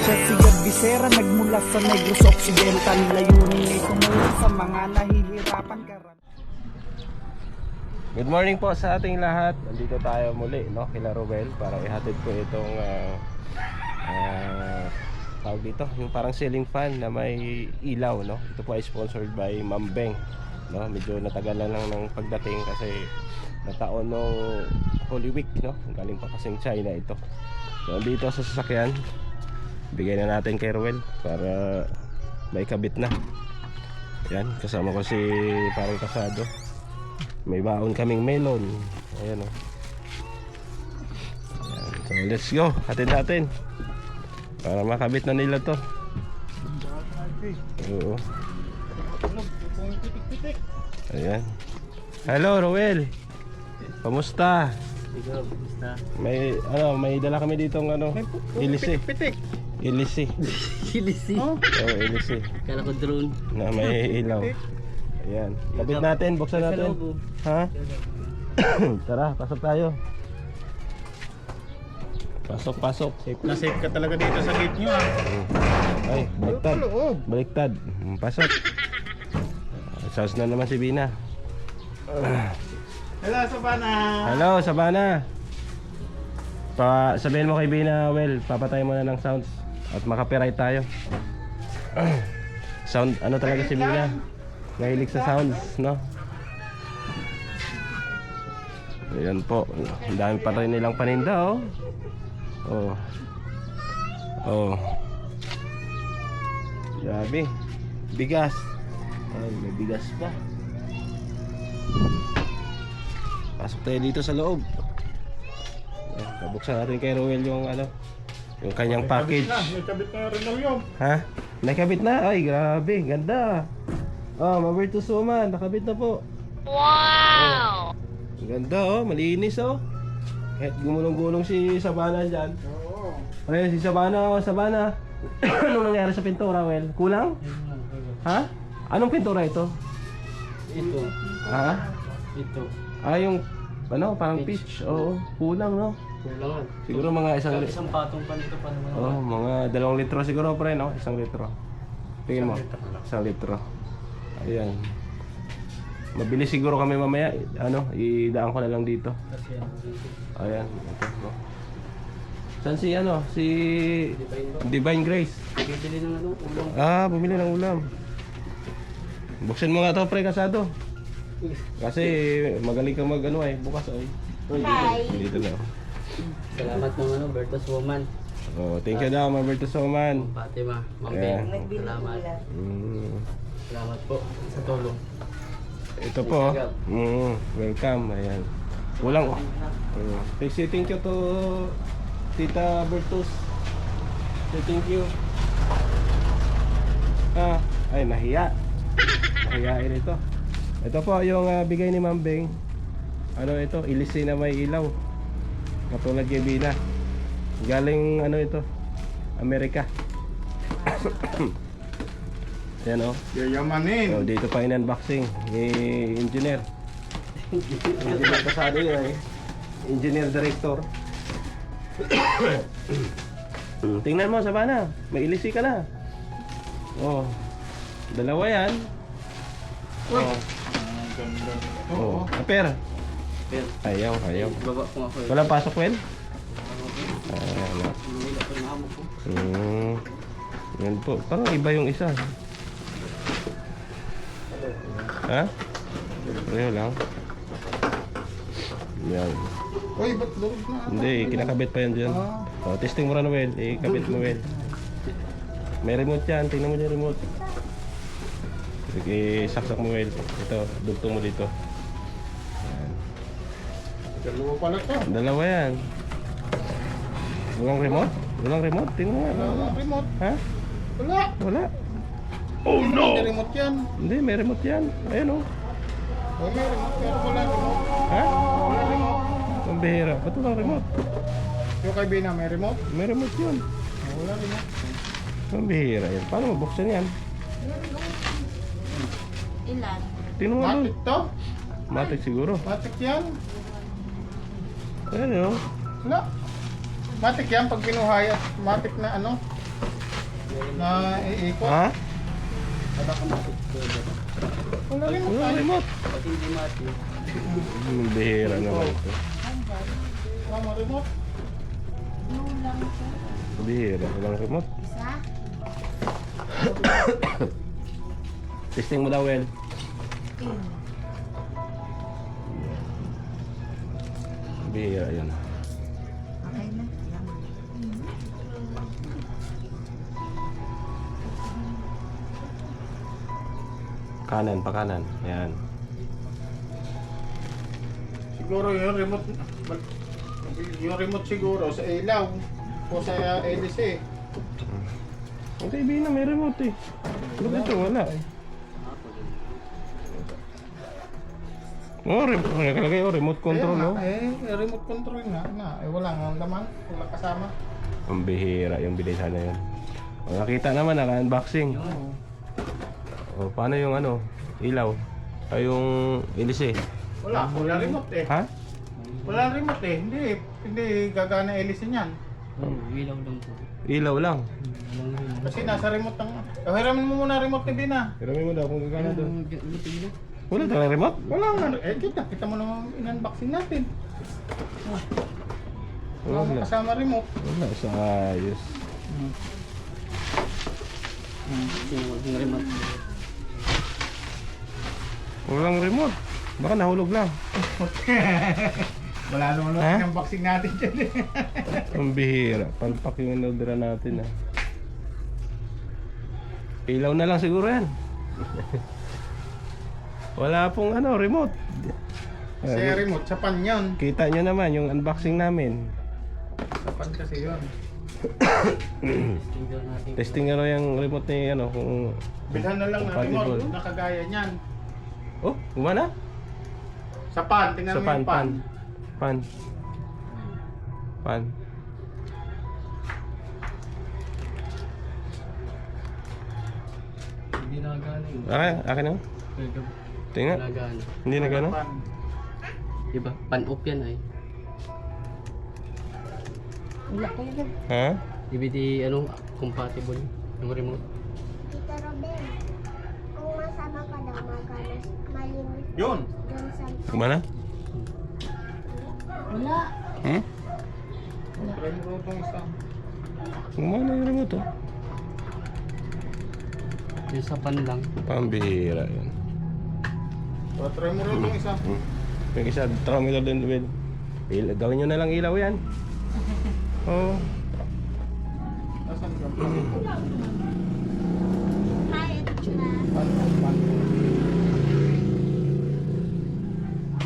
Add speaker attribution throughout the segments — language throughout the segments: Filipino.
Speaker 1: siya si Bisera, nagmula sa Negros Occidental. Layunin ay tumulong sa mga nahihirapan karamihan.
Speaker 2: Good morning po sa ating lahat. Nandito tayo muli, no, kila Rowel, para ihatid ko itong tawag dito, yung parang ceiling fan na may ilaw, no. Ito po ay sponsored by Ma'am Beng, no. Medyo natagalan lang ng pagdating kasi nataon nung Holy Week, no. Galing pa kasing China ito. So dito sa sasakyan, bigay na natin kay Rowel para may kabit na. Yan, kasama ko si parang Kasado. May baon kaming melon. Ayan o. So let's go. Hatid natin para makabit na nila to. Oo. Ayan. Hello Rowel. Kamusta? May dala kami dito ng ilisi. Ilisi.
Speaker 3: Ilisi.
Speaker 2: Oh, ilisi.
Speaker 3: Kala ko drone.
Speaker 2: Na may ilaw. Ayan. Kabit natin, buksan natin. Ha? Tara, pasok tayo. Pasok.
Speaker 4: Safe na safe ka talaga dito sa gate nyo,
Speaker 2: Ay, baliktad. Baliktad. Pasok. Saus na naman si Bina.
Speaker 4: Hello, Sabana.
Speaker 2: Hello, Sabana. Sabihin mo kay Bina, well, papatay mo na ng sounds at makapiright tayo. Sound, ano talaga si Bina? Nahilig sa sounds, no? Ayan po. Ang dami pa rin nilang paninda, oh. Oh. Grabe. Bigas. Ay, may bigas pa. Pasok tayo dito sa loob. Kabuksan natin kay Rowel yung yung kanyang package.
Speaker 4: May kabit na rin yun.
Speaker 2: Ha? Nakabit na? Ay, grabe. Ganda. Oh, Mavertus Woman. Nakabit na po. Wow! Oh. Ganda, malinis, Kahit gumulong-gulong si Sabana dyan.
Speaker 4: Oo.
Speaker 2: Ayun, si Sabana, Sabana. Anong nangyari sa pintura, Well? Kulang? Ha? Anong pintura ito?
Speaker 3: Ito.
Speaker 2: Ha?
Speaker 3: Ito.
Speaker 2: Yung, parang peach. Oo, kulang, no?
Speaker 3: Kulangan.
Speaker 2: Siguro mga
Speaker 3: Isang patong pa nito pa naman.
Speaker 2: Oh, mga 2 litro siguro, pre, no? 1 litro. Tingin mo. 1 litro. Ayan. Mabilis siguro kami mamaya. Idaan ko na lang dito. Ayan. Ito, no? Saan si Divine Grace?
Speaker 3: Bibili ng ulam.
Speaker 2: Bumili ng ulam. Buksan mo nga to, pre, Kasado. Kasi magaling kang bukas dito na.
Speaker 3: Salamat ng Bertos Woman.
Speaker 2: Oh, thank you daw, Mavertus Woman.
Speaker 3: Fatima, Ma'am
Speaker 2: Yeah.
Speaker 3: Beng. Salamat. Salamat po sa tulong.
Speaker 2: Ito po. Welcome. Ayan. Kulang. Thank you to Tita Bertus. Thank you. Ay, nahiya. Nahiyain ito. Ito po yung bigay ni Ma'am Beng. Ito? Ilisi na may ilaw. Katulad kay Bina. Galing ito? Amerika. Yan
Speaker 4: Yayamanin.
Speaker 2: dito pa in-unboxing ni engineer. Engineer Kasado yun Engineer Director. Tingnan mo, Sabana. May ilisi ka na. Oh. Dalawa yan. Oh. Aper. Ayaw.
Speaker 3: Baba po ako.
Speaker 2: Walang pasok, Well?
Speaker 3: Lumila po yung amo ko.
Speaker 2: Yan po. Parang iba yung isa. Ha? Pareho lang. Yan.
Speaker 4: Uy, ba't loob na?
Speaker 2: Hindi, kinakabit pa yan dyan. Testing mo rin, Well. Kabit mo, Well. May remote yan. Tingnan mo yung remote. Saksak mo, Well. Ito, dugtong mo dito.
Speaker 4: Dalawa pala to.
Speaker 2: Dalawa yan. Walang remote? Walang remote? Tingnan mo nga.
Speaker 4: Wala remote.
Speaker 2: Ha?
Speaker 4: Wala.
Speaker 2: Wala.
Speaker 4: Oh no! May remote yan.
Speaker 2: Hindi, may remote yan. Ayun,
Speaker 4: Oh, may remote. Pero wala remote.
Speaker 2: Ha?
Speaker 4: Wala remote.
Speaker 2: Ang bihira. Ba't walang remote?
Speaker 4: Yung kay Bina, may remote?
Speaker 2: May remote yun.
Speaker 4: Wala remote.
Speaker 2: Ang bihira yan. Paano mabuksan yan?
Speaker 5: Ilan?
Speaker 2: Tingnan mo doon.
Speaker 4: Matik to?
Speaker 2: Matik siguro.
Speaker 4: Matik yan.
Speaker 2: Ayun,
Speaker 4: Wala. Matik yan pag binuhay at matik na Na iikot.
Speaker 2: Ha?
Speaker 4: Wala remote
Speaker 2: Wala
Speaker 4: tayo.
Speaker 2: remote.
Speaker 3: Pati hindi mati.
Speaker 2: Bihira naman ito.
Speaker 4: Wala mo remote.
Speaker 2: Bihira. Walang remote.
Speaker 5: Isa?
Speaker 2: Testing mo daw, Well. Bihira yun.
Speaker 5: Okay na. Yan.
Speaker 2: Kanan, pa kanan. Yan.
Speaker 4: Siguro yung remote siguro sa ilaw o sa LC.
Speaker 2: Ang kaibigan, may remote eh. Ano ba ito? Wala. Oh, nakalagay oh, remote control oh.
Speaker 4: Remote control nga wala nga laman, wala kasama.
Speaker 2: Ang bihira yung bilisan na yun. O, nakita naman, naka-unboxing. O, paano yung ano, ilaw? Ay, yung LC.
Speaker 4: Wala remote eh.
Speaker 2: Ha?
Speaker 4: Wala remote eh. Hindi gagana LC niyan.
Speaker 3: Ilaw lang po.
Speaker 2: Ilaw lang.
Speaker 4: Kasi nasa remote ang... hiramin mo muna remote ni Bina.
Speaker 2: Hirami mo daw kung gagana doon.
Speaker 3: Ilaw.
Speaker 2: Wala talagang remote?
Speaker 4: Wala nga. Kita mo naman in-unboxing natin. Wala mo
Speaker 2: Wala.
Speaker 4: kasama remote.
Speaker 2: Wala, sa ayos.
Speaker 3: Yung remote.
Speaker 2: Walang remote. Baka nahulog lang.
Speaker 4: Wala naman
Speaker 2: Ha?
Speaker 4: in-unboxing natin dyan eh.
Speaker 2: Ang bihira. Palpak yung inodera natin ah. Ilaw na lang siguro yan. Wala pong ano, remote.
Speaker 4: Kasi remote, sa pan yun.
Speaker 2: Kita nyo naman yung unboxing namin.
Speaker 4: Sa pan kasi yun.
Speaker 3: Testing daw natin.
Speaker 2: Testing ano yung remote ni ano kung...
Speaker 4: Bilhan na lang na
Speaker 2: Compatible.
Speaker 4: remote na kagaya niyan.
Speaker 2: Oh, gumana?
Speaker 4: Sa pan, tingnan
Speaker 2: Sa
Speaker 4: mo
Speaker 2: pan,
Speaker 4: yung pan.
Speaker 2: pan. Pan.
Speaker 3: Hindi nagana yun.
Speaker 2: Akin na?
Speaker 3: Pwede.
Speaker 2: Tingnan.
Speaker 3: Nagana.
Speaker 2: Hindi na gano'n?
Speaker 4: Pan.
Speaker 3: Diba? Pan-off yan ay.
Speaker 5: Wala kayo lang.
Speaker 2: Ha?
Speaker 3: DVD ano, compatible. Yung remote.
Speaker 6: Tita Robin, kung masama ka daw maganas, malinis
Speaker 4: Yun.
Speaker 6: dun sa...
Speaker 2: Gumana?
Speaker 5: Wala.
Speaker 2: Hmm?
Speaker 4: Try mo rin itong isa.
Speaker 2: Gumana yung remote oh.
Speaker 3: Yung sa pan lang.
Speaker 2: Pambihira yun.
Speaker 4: O, try mo rin itong isa.
Speaker 2: Hmm. Yung isa, tara mo din, Will. Gawin nyo na lang ilaw yan. Oo.
Speaker 4: Nasaan ka?
Speaker 6: Hi, ito na.
Speaker 4: Pan.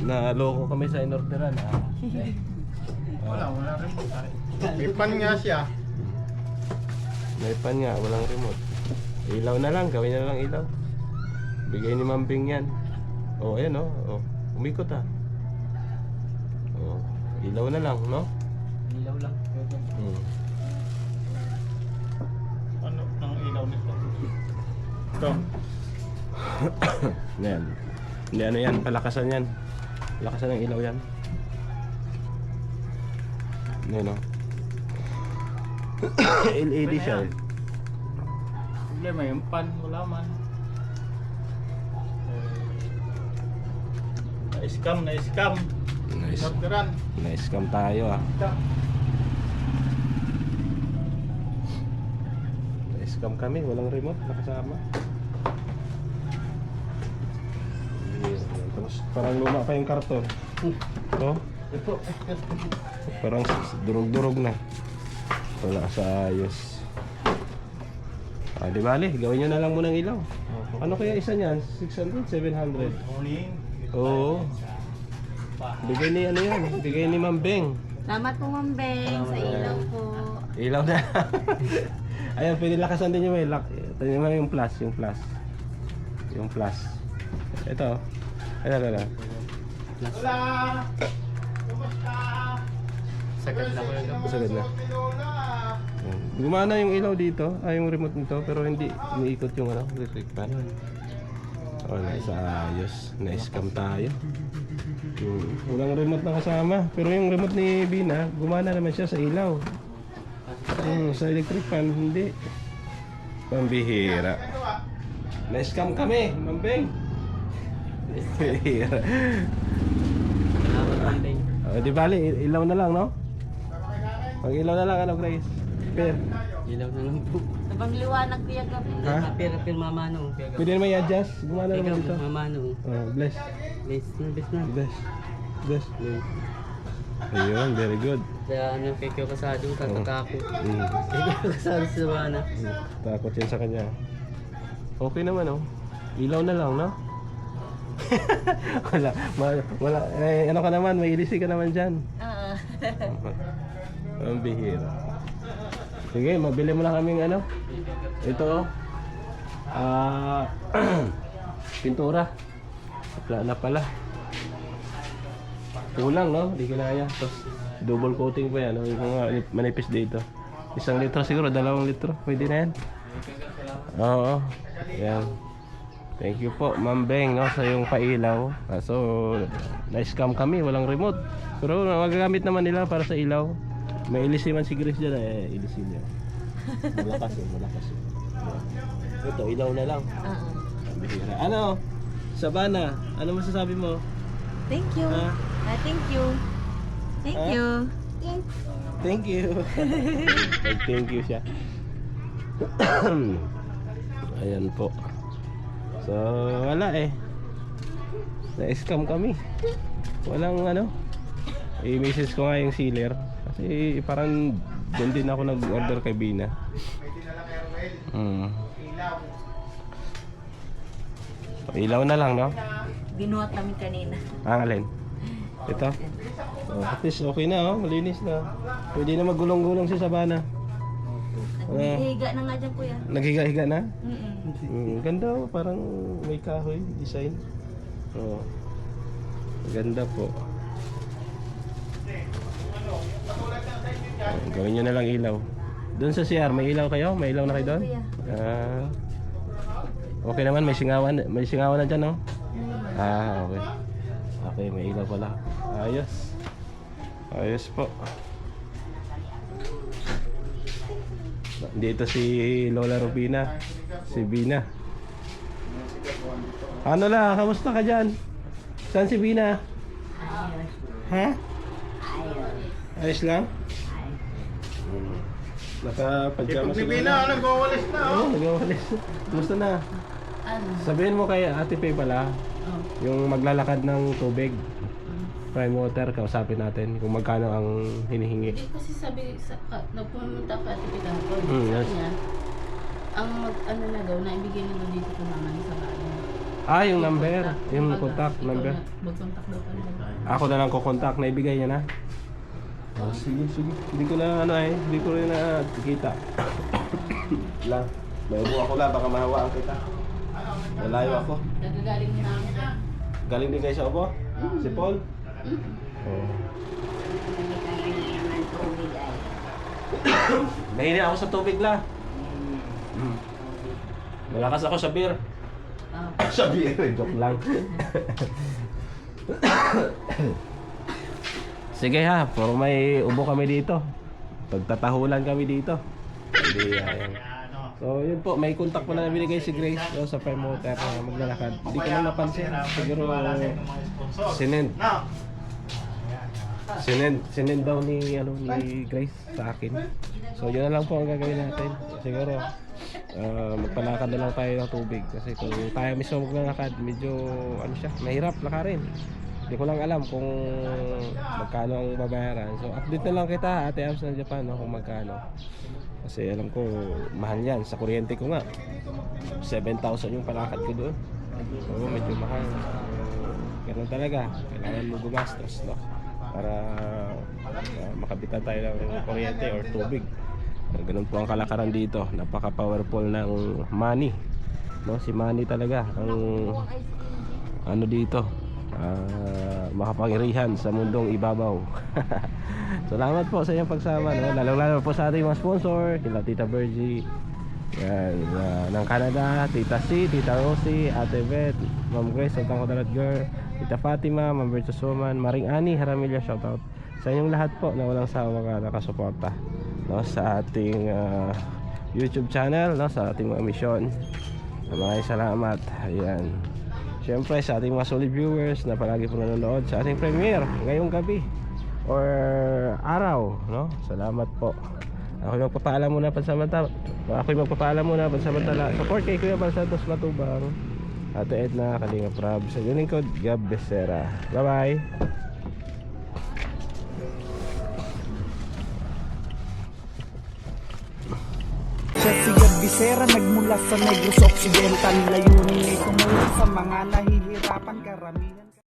Speaker 2: Naloko kami sa inorderan ha.
Speaker 4: Wala remote. May pan nga siya.
Speaker 2: May pan nga, walang remote. Ilaw na lang, gawin na lang ilaw. Bigay ni Mambing yan. Oh, ayan oh. Oh. Umikot ah. Oh. Ilaw na lang, no?
Speaker 3: Ilaw lang.
Speaker 2: Hmm.
Speaker 4: Ano ang ilaw nito? Ito.
Speaker 2: Yan. Hindi ano yan, palakasan yan. Palakasan ng ilaw yan. Yan oh. LED siya.
Speaker 4: Problema yung pan, wala man. Na-scam.
Speaker 2: Nice.
Speaker 4: Orderan.
Speaker 2: Na-scam tayo ah. Na-scam kami, walang remote nakasama. Yes. Tapos parang luma pa yung karton. Oh, parang durog-durog na. Wala sa ayos. Ah, di bali, gawin nyo na lang munang ilaw. Ano kaya isa niyan? 600, 700?
Speaker 4: Morning.
Speaker 2: Oo. Bigay ni ano yan? Bigay ni Mambeng.
Speaker 5: Salamat po, Ma'am Beng, sa ilaw po.
Speaker 2: Ilaw na. Ayan, pwede lakasan din yung may lock. Ito yung plus, yung plus. Yung plus. Ito. Ayan.
Speaker 4: Hola! Kumusta?
Speaker 3: Sagad na ko yung
Speaker 2: Sagad na.
Speaker 4: Lola!
Speaker 2: Ayan. Gumana yung ilaw dito, yung remote nito, pero hindi umiikot yung ano, electric fan. Wala, sa ayos. Na-scam tayo. Walang remote na kasama. Pero yung remote ni Bina, gumana naman siya sa ilaw. Sa electric fan, hindi. Pambihira. Na-scam kami, Mambeng. Pambihira.
Speaker 3: Salamat, Mambeng.
Speaker 2: Di bali, ilaw na lang, no? Pag ilaw na lang, ano, Grace? Pair.
Speaker 3: Ilaw na lang po.
Speaker 5: Tabang liwanag kuya gabi.
Speaker 2: Ha?
Speaker 3: Apir mamano.
Speaker 2: Pwede naman i-adjust. Gumana naman dito.
Speaker 3: Mamano.
Speaker 2: Oh, bless.
Speaker 3: Bless na.
Speaker 2: Bless. Bless. Ayun, very good.
Speaker 3: Kaya ano, kay Kyo Kasado, tatakako.
Speaker 2: Mm.
Speaker 3: Kay Kyo Kasado sa bana.
Speaker 2: Takot yan sa kanya. Okay naman, oh. Ilaw na lang, no? wala. Eh, ano ka naman, may ilisi ka naman dyan.
Speaker 5: Oo.
Speaker 2: Ang bihira. Sige, mabili mo na kaming ano. Ito, pintura. Wala na pala. Kulang, no? Di kinaya. Tapos, double coating pa yan. No? Yung mga manipis dito. 1 litro siguro, 2 litro. Pwede na yan. Oo. Yan. Thank you po, Ma'am Beng, no, sa yung pailaw. So, na-scam kami, walang remote. Pero magagamit naman nila para sa ilaw. May ilisi man si Grace dyan, ilisi niya. Malakas yun, malakas yun. Ito, ilaw na lang.
Speaker 5: Oo.
Speaker 2: Bihira. Ano? Sabana, ano masasabi mo?
Speaker 5: Thank you.
Speaker 2: Ha?
Speaker 5: Thank you. Thank
Speaker 2: Ha?
Speaker 5: you.
Speaker 2: Thank you. Thank you siya. Ayan po. So, wala eh. Na-scam kami. Walang ano. I-message ko nga yung sealer. Kasi parang doon din ako nag-order kay Bina. So, ilaw na lang, no?
Speaker 5: Binuhat namin kanina.
Speaker 2: Ang alin? Ito? Oh, at least okay na, oh. Malinis na. Pwede na maggulong-gulong si Sabana.
Speaker 5: Naghihiga na nga dyan kuya.
Speaker 2: Naghiga-higa na?
Speaker 5: Ganda.
Speaker 2: Ganda, oh. Parang may kahoy design. Oh. Ganda po. Oh, gawin nyo na lang ilaw. Doon sa CR, may ilaw kayo? May ilaw na kayo doon? Okay naman, may singawan na dyan, no? Okay. Okay, may ilaw pala. Ayos. Ayos po. Dito si Lola Rubina. Si Bina. Ano la? Kamusta ka dyan? Saan si Bina? Ha? Ayos lang? Naka-pajamas
Speaker 4: Pipina, nag-walis na.
Speaker 2: Oo, nag-walis. Kamusta na? Sabihin mo kay Ate Pei pala, yung maglalakad ng tubig, prime water, kausapin natin kung magkano ang hinihingi.
Speaker 7: Kasi sabi, nagpumunta ka at ipitahapon.
Speaker 2: Yes.
Speaker 7: Niya, ang ano na daw, naibigay na daw dito kung naman sa bahay.
Speaker 2: Yung number, yung contact number.
Speaker 7: Mag-contact daw ka nila.
Speaker 2: Ako na lang kukontak, naibigay niya na. Sige. Hindi ko na hindi ko rin na kita. Lang. May ubo ako lang, baka mahawaan kita. Malayo ako.
Speaker 7: Nagagaling na namin.
Speaker 2: Galing din kayo sa ubo? Si Paul? Oo. Nahinig ako sa tubig la. Malakas ako sa beer. Sa beer, joke lang. Sige ha, puro may ubo kami dito. Pagtatahulan kami dito. Hindi, ayan. So yun po, may contact po na binigay si Grace sa prime water na maglalakad. Hindi ko lang napansin. Siguro sinend daw ni Grace sa akin. So yun na lang po ang gagawin natin. Siguro magpalakad na lang tayo ng tubig kasi kung tayo mismo maglalakad, medyo mahirap lakarin. Hindi ko lang alam kung magkano ang babayaran. So update na lang kita, Ate Abs ng Japan, kung magkano. Kasi alam ko mahal yan. Sa kuryente ko nga 7,000 yung palakad ko doon. So medyo mahal. Ganun talaga, kailangan mo gumastos, no? Para makabitan tayo ng kuryente or tubig. Ganun po ang kalakaran dito. Napaka powerful ng money, no? Si money talaga ang dito, makapangyarihan sa mundong ibabaw. Salamat po sa inyong pagsama, no? Lalo po sa ating mga sponsor, kila Tita Virgie yan, ng Canada, Tita C, Tita Rosie, Ate Beth, Ma'am Grace of Tangkodarat Girl, Tita Fatima, Ma'am Virtus Woman, Maring Ani Haramilya, shoutout sa inyong lahat po na walang sawa nakasuporta, no, sa ating YouTube channel, no, sa ating mga misyon. Maraming salamat. Ayan. Siyempre sa ating mga solid viewers na palagi po nanonood sa ating premiere ngayong gabi or araw, no? Salamat po. Ako'y magpapaalam muna pansamantala. Support kay Kuya Bal Santos Matubang, Ate Edna Kalinga Prab, sa inyong lingkod Gab Becerra. Bye bye.
Speaker 1: Siya si Gab Becerra, nagmula sa Negros Occidental. Layunin ay tumulong sa mga nahihirapan karamihan.